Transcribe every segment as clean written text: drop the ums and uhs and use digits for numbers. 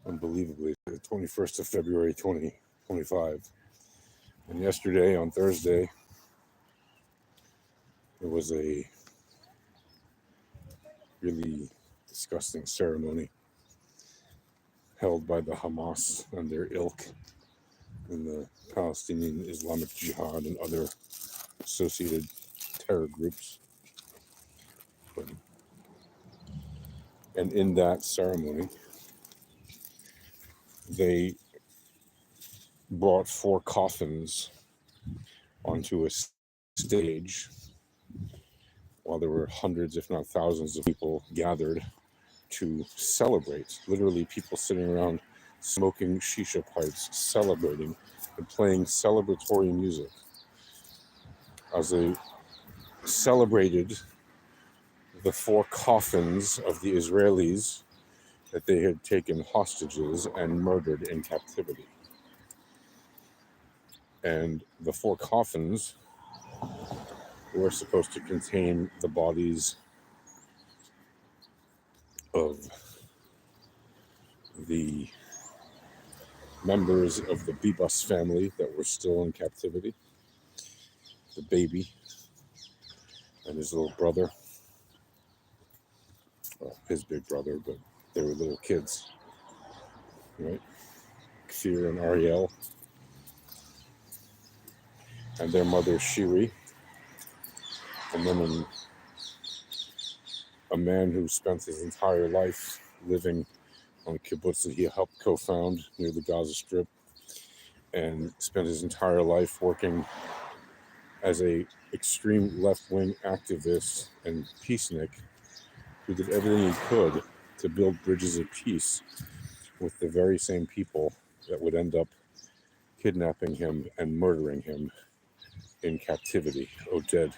unbelievably, the 21st of February 2025. And yesterday, on Thursday, there was a really disgusting ceremony held by the Hamas and their ilk and the Palestinian Islamic Jihad and other associated terror groups. And in that ceremony, they brought 4 coffins onto a stage while there were hundreds, if not thousands, of people gathered to celebrate. Literally, people sitting around smoking shisha pipes, celebrating and playing celebratory music as they celebrated the 4 coffins of the Israelis that they had taken hostages and murdered in captivity. And the 4 coffins were supposed to contain the bodies of the members of the Bibas family that were still in captivity, the baby and his little brother, well, his big brother, but they were little kids, right? Kfir and Ariel, and their mother Shiri, and then a man who spent his entire life living on a kibbutz that he helped co-found near the Gaza Strip, and spent his entire life working as a extreme left-wing activist and peacenik who did everything he could to build bridges of peace with the very same people that would end up kidnapping him and murdering him in captivity. Oded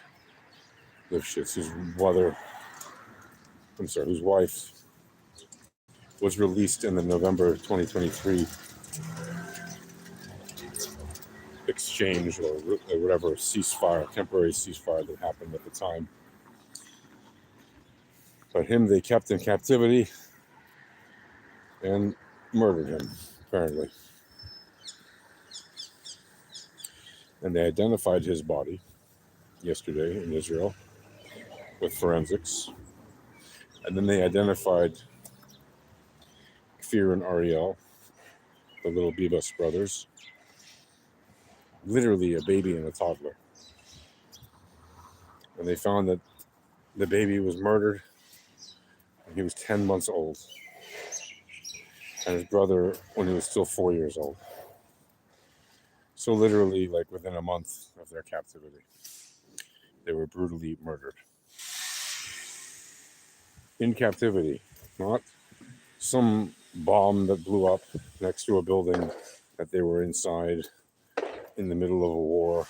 Lifshitz, whose wife was released in the November 2023 exchange or whatever temporary ceasefire that happened at the time. But him they kept in captivity and murdered him, apparently. And they identified his body yesterday in Israel with forensics. And then they identified Kfir and Ariel, the little Bibas brothers, literally a baby and a toddler. And they found that the baby was murdered when he was 10 months old, and his brother when he was still 4 years old. So literally, like within a month of their captivity, they were brutally murdered. In captivity, not some bomb that blew up next to a building that they were inside in the middle of a war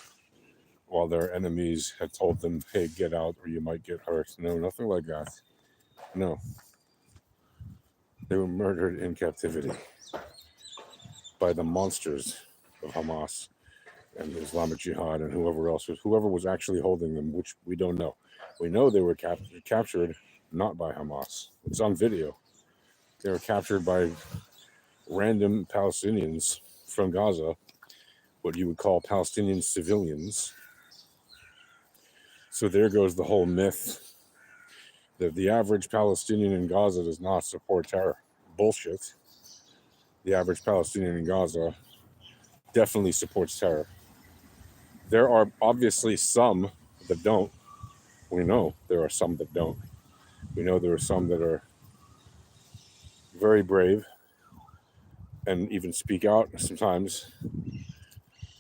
while their enemies had told them, hey, get out or you might get hurt. No, nothing like that. No. They were murdered in captivity by the monsters of Hamas and the Islamic Jihad and whoever was actually holding them, which we don't know. We know they were captured not by Hamas. It's on video. They were captured by random Palestinians from Gaza, what you would call Palestinian civilians. So there goes the whole myth that the average Palestinian in Gaza does not support terror. Bullshit. The average Palestinian in Gaza definitely supports terror. There are obviously some that don't. We know there are some that don't. We know there are some that are very brave and even speak out sometimes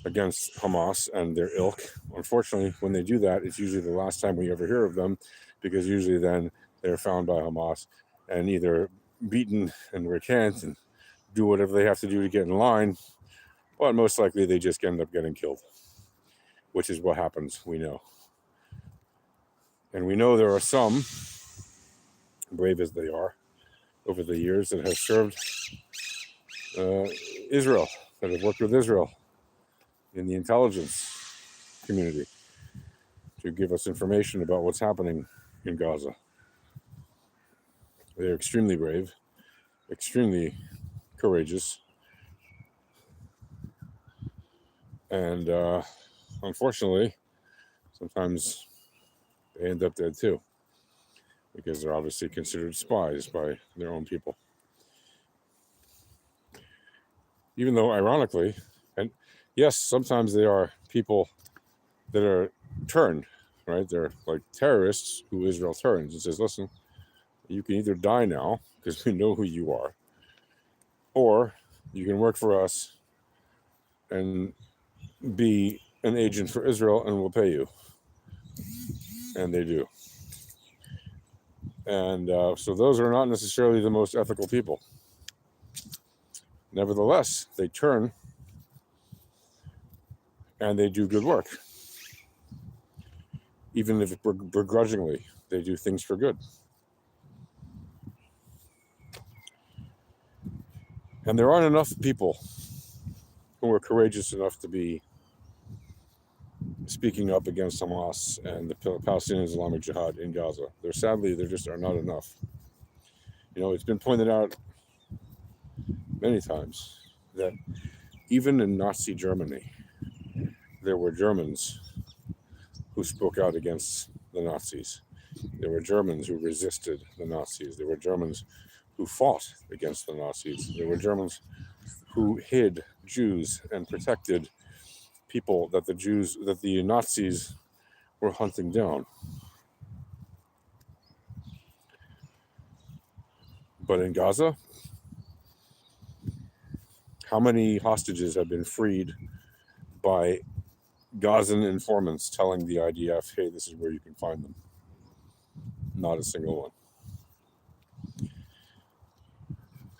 against Hamas and their ilk. Unfortunately, when they do that, it's usually the last time we ever hear of them, because usually then they're found by Hamas and either beaten and recant and do whatever they have to do to get in line, but most likely they just end up getting killed, which is what happens, we know. And we know there are some, brave as they are, over the years that have served Israel, that have worked with Israel in the intelligence community to give us information about what's happening in Gaza. They're extremely brave, extremely courageous. And unfortunately, sometimes they end up dead too, because they're obviously considered spies by their own people. Even though, ironically, and yes, sometimes they are people that are turned, right? They're like terrorists who Israel turns and says, listen, you can either die now because we know who you are, or you can work for us and be an agent for Israel and we'll pay you. And they do. And so those are not necessarily the most ethical people. Nevertheless, they turn and they do good work. Even if begrudgingly, they do things for good. And there aren't enough people who are courageous enough to be speaking up against Hamas and the Palestinian Islamic Jihad in Gaza. Sadly, there just are not enough. You know, it's been pointed out many times that even in Nazi Germany, there were Germans who spoke out against the Nazis. There were Germans who resisted the Nazis. There were Germans who fought against the Nazis. There were Germans who hid Jews and protected people that the Nazis were hunting down. But in Gaza, how many hostages have been freed by Gazan informants telling the IDF, hey, this is where you can find them? Not a single one.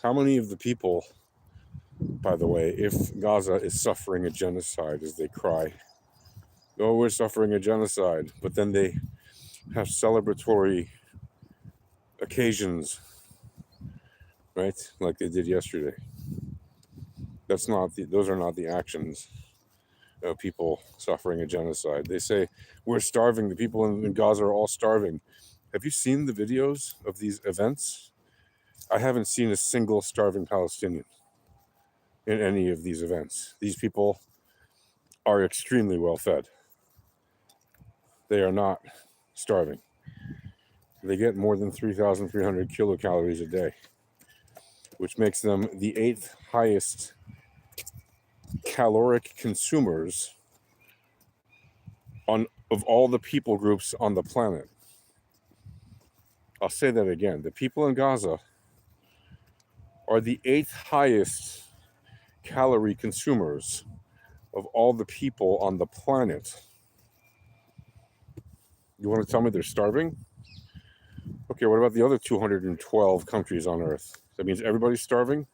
How many of the people, by the way, if Gaza is suffering a genocide, as they cry, oh, we're suffering a genocide, but then they have celebratory occasions, right? Like they did yesterday. Those are not the actions of people suffering a genocide. They say, we're starving. The people in Gaza are all starving. Have you seen the videos of these events? I haven't seen a single starving Palestinian in any of these events. These people are extremely well fed. They are not starving. They get more than 3,300 kilocalories a day, which makes them the 8th highest caloric consumers of all the people groups on the planet. I'll say that again. The people in Gaza are the 8th highest calorie consumers of all the people on the planet. You want to tell me they're starving? Okay, what about the other 212 countries on Earth? That means everybody's starving?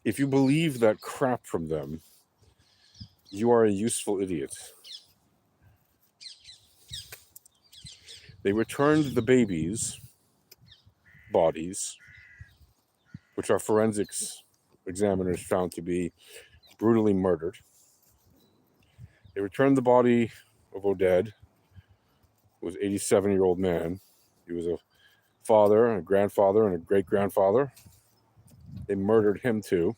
If you believe that crap from them, you are a useful idiot. They returned the babies' bodies, which our forensics examiners found to be brutally murdered. They returned the body of Oded, who was an 87-year-old man. He was a father, a grandfather, and a great-grandfather. They murdered him too.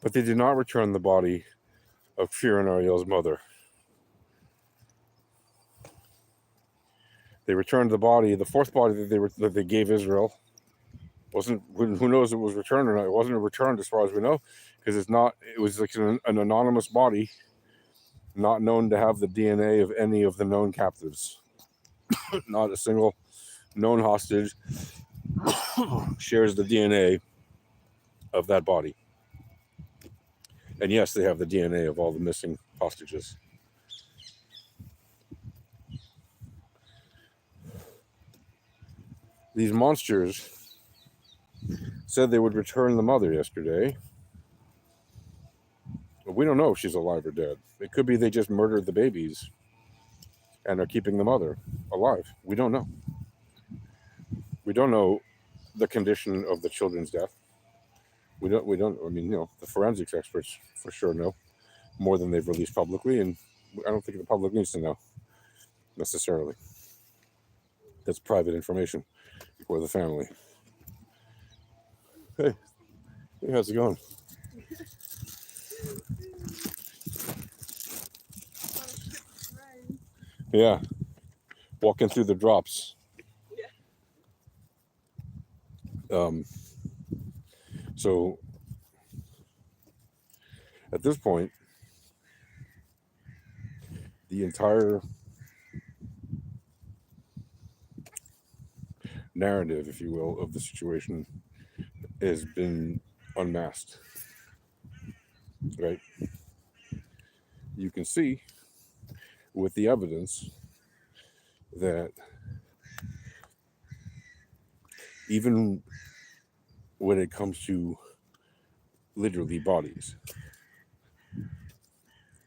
But they did not return the body of Shiri and Ariel's mother. They returned the body, the fourth body that they gave Israel. Who knows if it was returned or not? It wasn't returned as far as we know, because it was like an anonymous body, not known to have the DNA of any of the known captives. Not a single known hostage shares the DNA of that body. And yes, they have the DNA of all the missing hostages. These monsters said they would return the mother yesterday. But we don't know if she's alive or dead. It could be they just murdered the babies and are keeping the mother alive. We don't know. We don't know the condition of the children's death. We don't, I mean, the forensics experts for sure know more than they've released publicly, and I don't think the public needs to know necessarily. That's private information for the family. Hey, how's it going? Yeah, walking through the drops. So at this point, the entire narrative, if you will, of the situation has been unmasked, right? You can see with the evidence that even when it comes to literally bodies,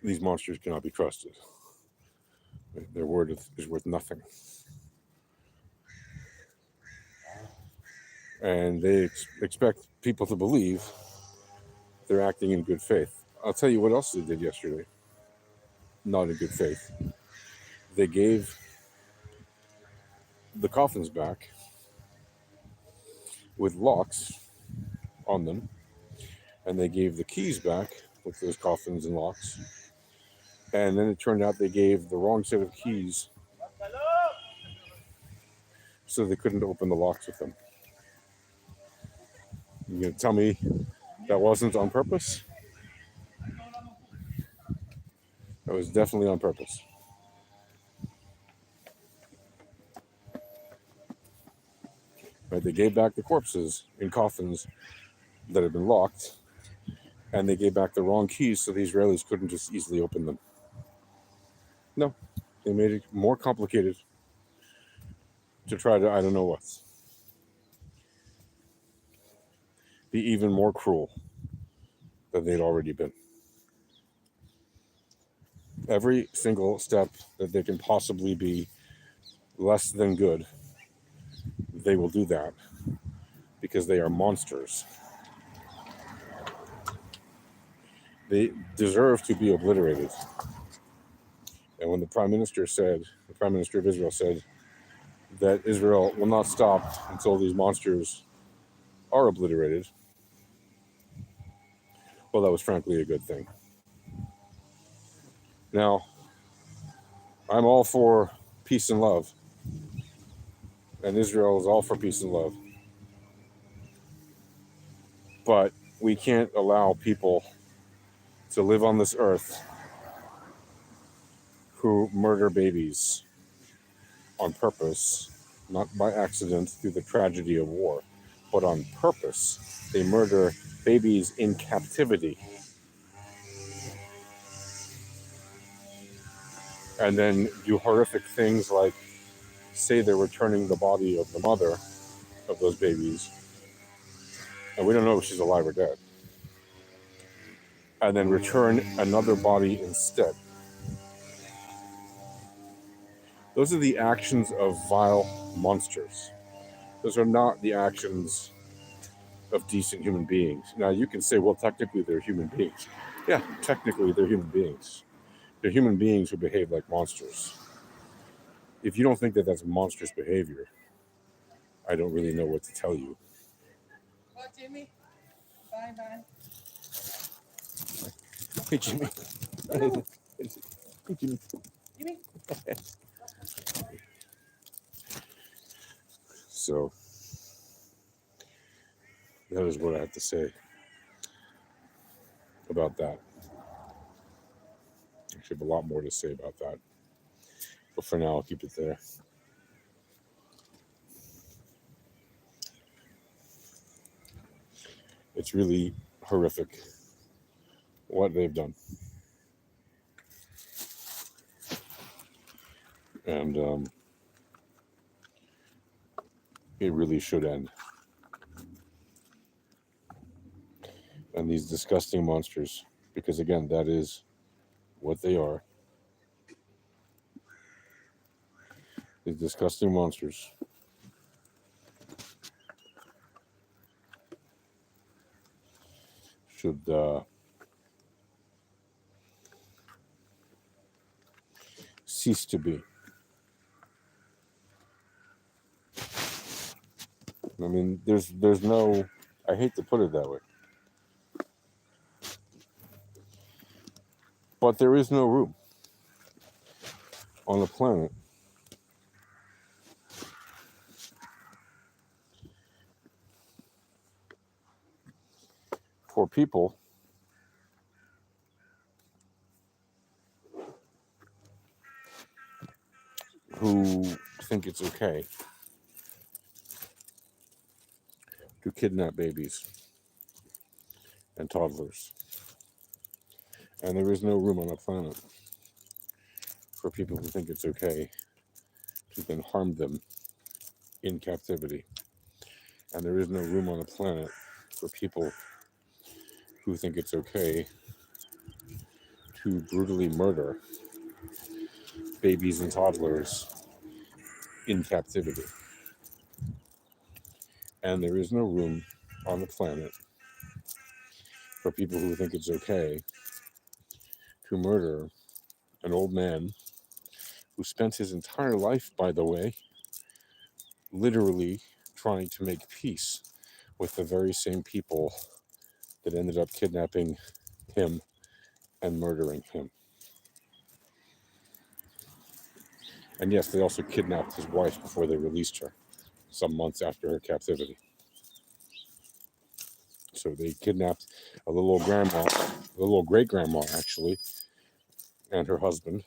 these monsters cannot be trusted. Their word is worth nothing. And they expect people to believe they're acting in good faith. I'll tell you what else they did yesterday. Not in good faith. They gave the coffins back with locks on them, and they gave the keys back with those coffins and locks. And then it turned out they gave the wrong set of keys, so they couldn't open the locks with them. You gonna tell me that wasn't on purpose? That was definitely on purpose. Right? They gave back the corpses in coffins that had been locked, and they gave back the wrong keys so the Israelis couldn't just easily open them. No, they made it more complicated to try to, I don't know what, be even more cruel than they'd already been. Every single step that they can possibly be less than good, they will do that because they are monsters. They deserve to be obliterated. And when the Prime Minister of Israel said that Israel will not stop until these monsters are obliterated, well, that was frankly a good thing. Now, I'm all for peace and love, and Israel is all for peace and love. But we can't allow people to live on this earth who murder babies on purpose, not by accident through the tragedy of war, but on purpose. They murder babies in captivity. And then do horrific things like say they're returning the body of the mother of those babies, and we don't know if she's alive or dead, and then return another body instead. Those are the actions of vile monsters. Those are not the actions of decent human beings. Now, you can say, well, technically they're human beings. Yeah, technically they're human beings. They're human beings who behave like monsters. If you don't think that that's monstrous behavior, I don't really know what to tell you. Well, Jimmy, bye-bye. Hey, Jimmy. Hey, Jimmy. Jimmy. So, that is what I have to say about that. I actually have a lot more to say about that. But for now, I'll keep it there. It's really horrific what they've done. And it really should end. And these disgusting monsters, because again, that is what they are. These disgusting monsters should cease to be. I mean, there's no, I hate to put it that way, but there is no room on the planet for people who think it's okay to kidnap babies and toddlers. And there is no room on the planet for people who think it's okay to then harm them in captivity. And there is no room on the planet for people who think it's okay to brutally murder babies and toddlers in captivity. And there is no room on the planet for people who think it's okay to murder an old man who spent his entire life, by the way, literally trying to make peace with the very same people that ended up kidnapping him and murdering him. And yes, they also kidnapped his wife before they released her, some months after her captivity. So they kidnapped a little old grandma, a little old great grandma actually, and her husband,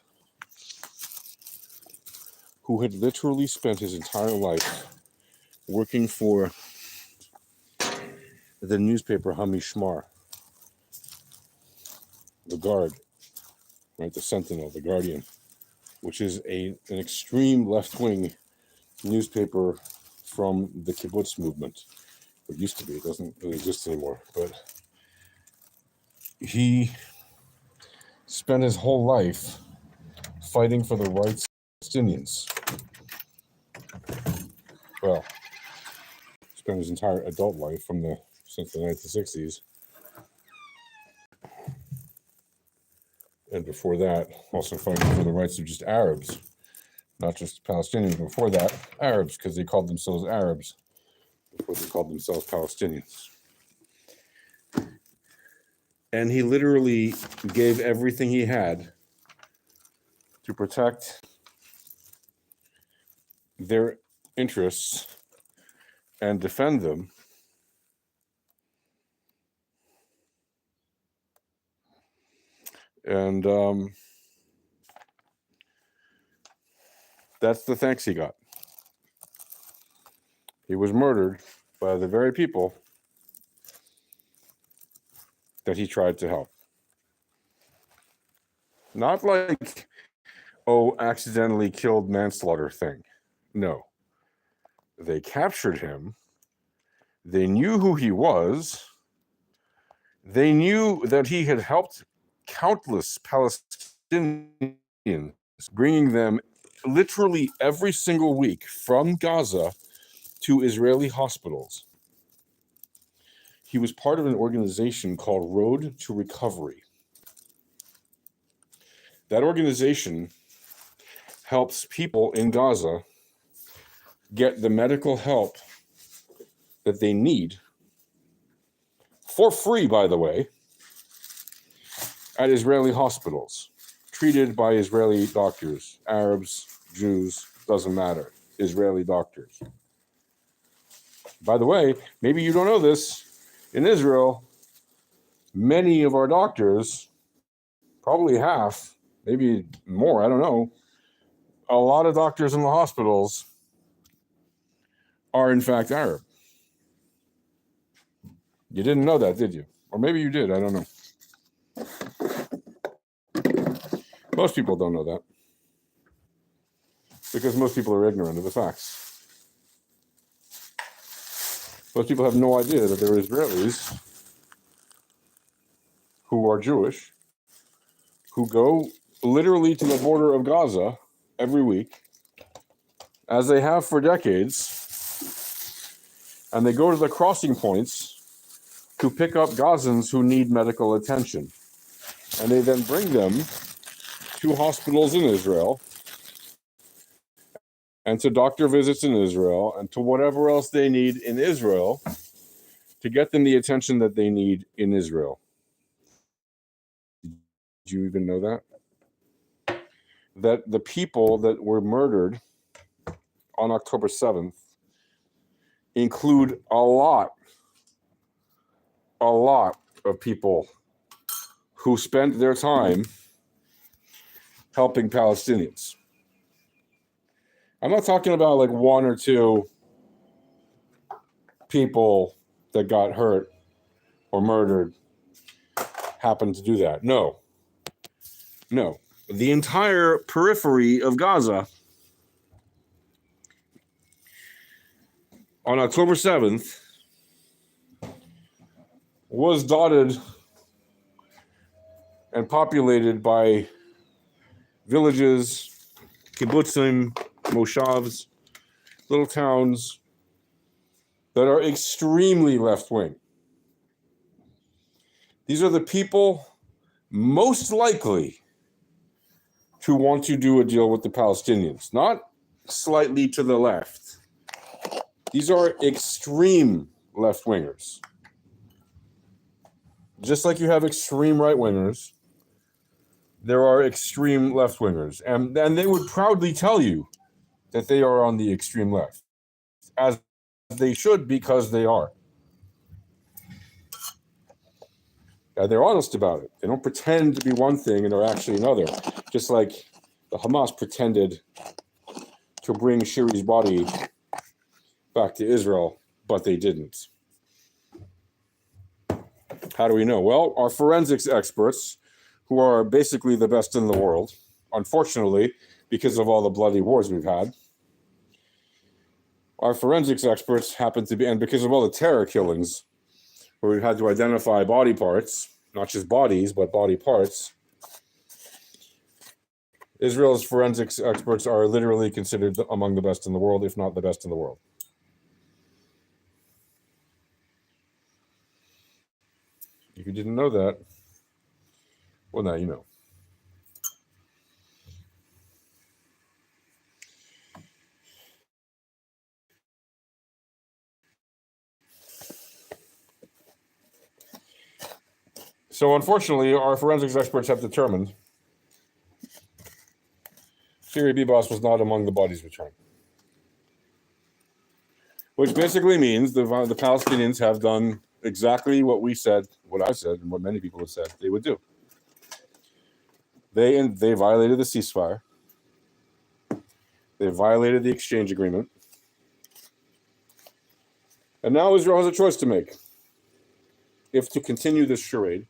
who had literally spent his entire life working for the newspaper Hamishmar, the Guard, right, the Sentinel, the Guardian, which is an extreme left-wing newspaper from the kibbutz movement. It used to be, it doesn't really exist anymore, but he spent his whole life fighting for the rights of Palestinians. Well, spent his entire adult life since the 1960s. And before that, also fighting for the rights of just Arabs, not just Palestinians. Before that, Arabs, because they called themselves Arabs before they called themselves Palestinians. And he literally gave everything he had to protect their interests and defend them. And that's the thanks he got. He was murdered by the very people that he tried to help. Not like, accidentally killed manslaughter thing. No. They captured him. They knew who he was. They knew that he had helped countless Palestinians, bringing them literally every single week from Gaza to Israeli hospitals. He was part of an organization called Road to Recovery. That organization helps people in Gaza get the medical help that they need, for free, by the way, at Israeli hospitals, treated by Israeli doctors, Arabs, Jews, doesn't matter, Israeli doctors. By the way, maybe you don't know this, in Israel, many of our doctors, probably half, maybe more, I don't know, a lot of doctors in the hospitals are in fact Arab. You didn't know that, did you? Or maybe you did, I don't know. Most people don't know that, because most people are ignorant of the facts. Most people have no idea that there are Israelis who are Jewish, who go literally to the border of Gaza every week, as they have for decades, and they go to the crossing points to pick up Gazans who need medical attention. And they then bring them to hospitals in Israel and to doctor visits in Israel and to whatever else they need in Israel to get them the attention that they need in Israel. Did you even know that? That the people that were murdered on October 7th include a lot of people who spent their time helping Palestinians. I'm not talking about like one or two people that got hurt or murdered happened to do that. No. The entire periphery of Gaza on October 7th was dotted and populated by villages, kibbutzim, moshavs, little towns that are extremely left-wing. These are the people most likely to want to do a deal with the Palestinians, not slightly to the left. These are extreme left-wingers. Just like you have extreme right-wingers, there are extreme left-wingers. And they would proudly tell you that they are on the extreme left, as they should, because they are. They're honest about it. They don't pretend to be one thing and are actually another. Just like the Hamas pretended to bring Shiri's body back to Israel, but they didn't. How do we know? Well, our forensics experts, who are basically the best in the world, unfortunately, because of all the bloody wars we've had, our forensics experts happen to be, and because of all the terror killings, where we've had to identify body parts, not just bodies, but body parts, Israel's forensics experts are literally considered among the best in the world, if not the best in the world. If you didn't know that, well, now you know. So unfortunately, our forensics experts have determined Shiri Bibas was not among the bodies returned. Which basically means the Palestinians have done exactly what we said, what I said, and what many people have said they would do. They violated the ceasefire. They violated the exchange agreement. And now Israel has a choice to make. If to continue this charade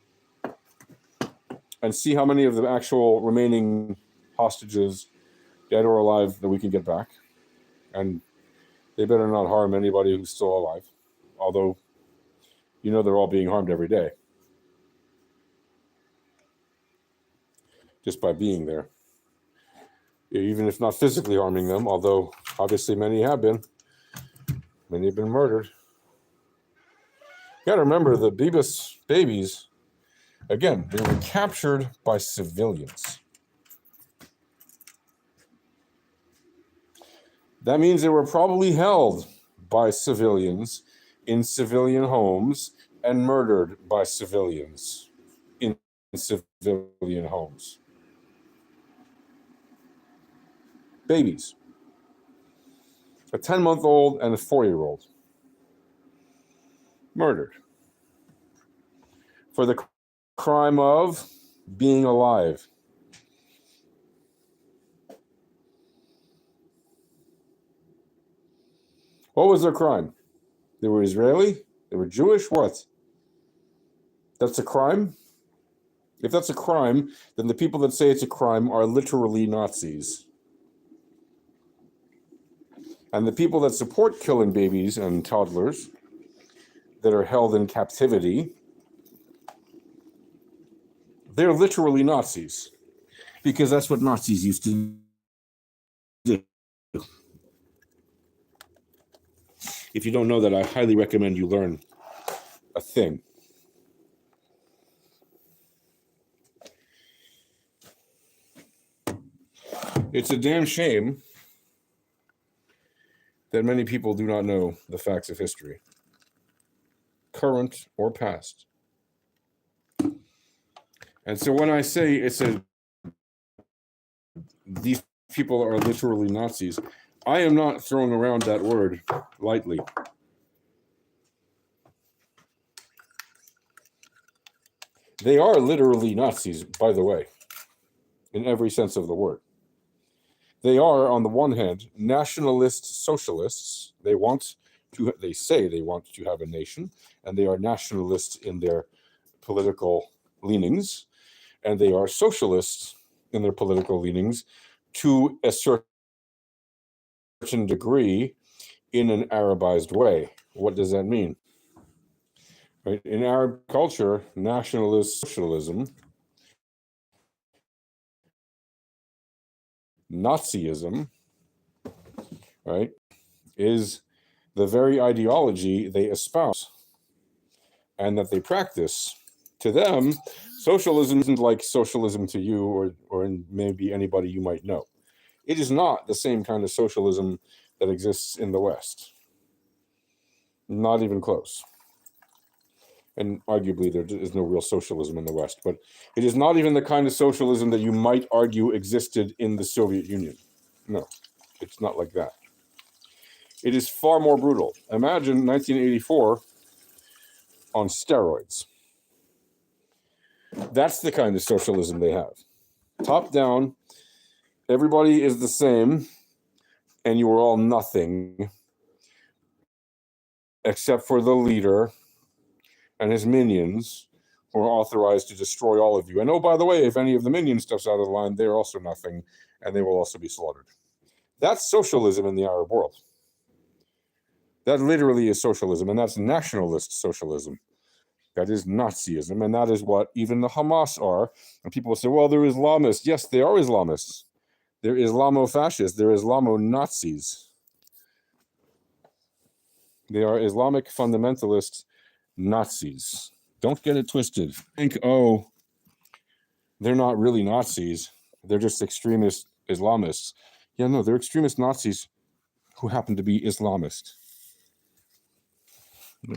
and see how many of the actual remaining hostages, dead or alive, that we can get back. And they better not harm anybody who's still alive. Although, you know, they're all being harmed every day. Just by being there. Even if not physically harming them, although obviously many have been. Many have been murdered. You gotta remember, the Bibas babies, again, they were captured by civilians. That means they were probably held by civilians in civilian homes and murdered by civilians in civilian homes. Babies. A 10-month-old and a 4-year-old. Murdered. For the crime of being alive. What was their crime? They were Israeli? They were Jewish? What? That's a crime? If that's a crime, then the people that say it's a crime are literally Nazis. And the people that support killing babies and toddlers that are held in captivity, they're literally Nazis. Because that's what Nazis used to do. If you don't know that, I highly recommend you learn a thing. It's a damn shame that many people do not know the facts of history, current or past. And so when I say these people are literally Nazis, I am not throwing around that word lightly. They are literally Nazis, by the way, in every sense of the word. They are, on the one hand, nationalist socialists. They say they want to have a nation, and they are nationalists in their political leanings, and they are socialists in their political leanings to a certain degree in an Arabized way. What does that mean? Right? In Arab culture, nationalist socialism, Nazism, right, is the very ideology they espouse and that they practice. To them, socialism isn't like socialism to you or maybe anybody you might know. It is not the same kind of socialism that exists in the West. Not even close. And arguably there is no real socialism in the West, but it is not even the kind of socialism that you might argue existed in the Soviet Union. No, it's not like that. It is far more brutal. Imagine 1984 on steroids. That's the kind of socialism they have. Top down, everybody is the same, and you are all nothing except for the leader and his minions who are authorized to destroy all of you. And oh, by the way, if any of the minion stuff's out of the line, they're also nothing, and they will also be slaughtered. That's socialism in the Arab world. That literally is socialism, and that's nationalist socialism. That is Nazism, and that is what even the Hamas are. And people will say, well, they're Islamists. Yes, they are Islamists. They're Islamo-fascists. They're Islamo-Nazis. They are Islamic fundamentalist Nazis. Don't get it twisted. Think, oh, they're not really Nazis. They're just extremist Islamists. Yeah, no, they're extremist Nazis who happen to be Islamist.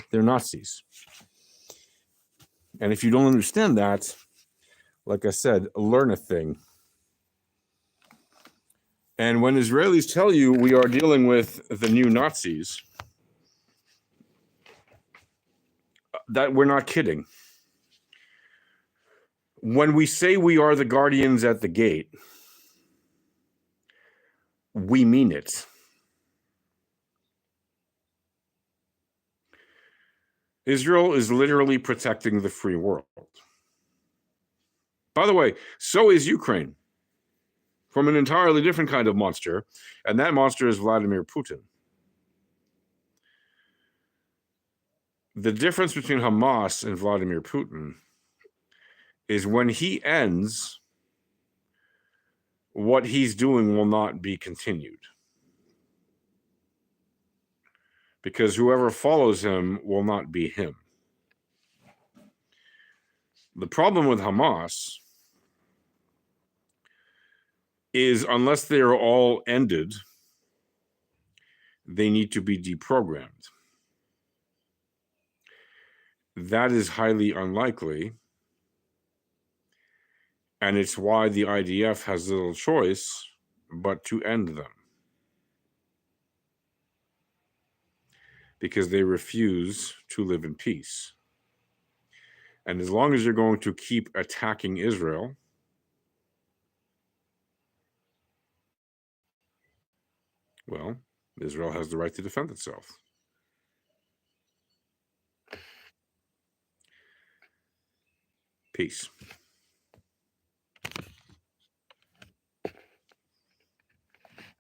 They're Nazis. And if you don't understand that, like I said, learn a thing. And when Israelis tell you we are dealing with the new Nazis, that we're not kidding. When we say we are the guardians at the gate, we mean it. Israel is literally protecting the free world. By the way, so is Ukraine, from an entirely different kind of monster, and that monster is Vladimir Putin. The difference between Hamas and Vladimir Putin is when he ends, what he's doing will not be continued. Because whoever follows him will not be him. The problem with Hamas is unless they are all ended, they need to be deprogrammed. That is highly unlikely, and it's why the IDF has little choice but to end them. Because they refuse to live in peace. And as long as you're going to keep attacking Israel, well, Israel has the right to defend itself. Peace.